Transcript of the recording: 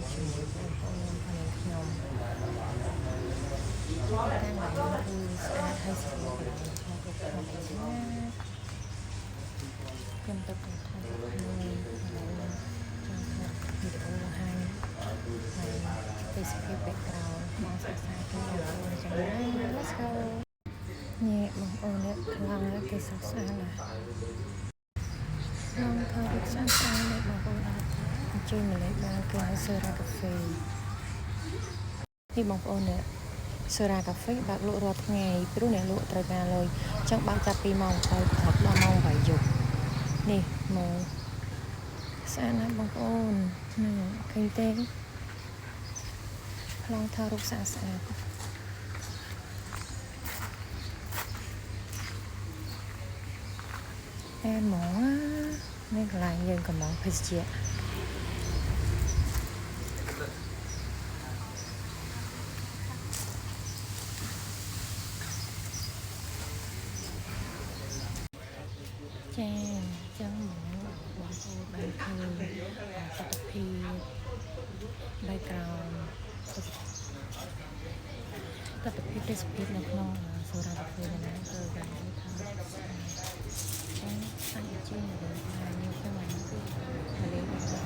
ជាមួយបងប្អូនផងខ្ញុំទាំងឡាយគឺស្អាតហើយស្រួលកន្លែងថតរូបថតអីចឹងណាខ្ញុំទៅថតរូបមួយកន្លែងចង់ថតវីដេអូបង្ហាញហើយទេសភាព background បងសិក្សាគ្នាបងប្អូនចឹងណា Let's go នេះបងប្អូននេះខ្លាំងណាស់គេស្អាតស្អាតណាស់ខ្ញុំថតរូបស្អាតស្អាតនេះបងប្អូនអាចអញ្ជើញមកលេងបានគឺនៅសេរ៉ាកាហ្វេនេះបងប្អូននេះសេរ៉ាកាហ្វេបើកលក់រាល់ថ្ងៃព្រោះអ្នកលក់ត្រូវការលុយអញ្ចឹងបើកចាប់ពីម៉ោង7ព្រឹកដល់ម៉ោង8យប់នេះមកស្អាតណាស់បងប្អូននេះឃើញទេខ្លងថតរូបស្អាតស្អាតអែនហ្មងនេះកន្លែងយើងកំងភេសជ្ជៈចាចឹងបងប្អូនបានឃើញទស្សនភាព background ទស្សនភាពទេសភាពនៅក្នុងសូរ៉ាកាហ្វេនេះគឺបាននិយាយថាចឹងសាច់ជឿនលើថាខ្ញុំខ្ញុំបានគឺលេង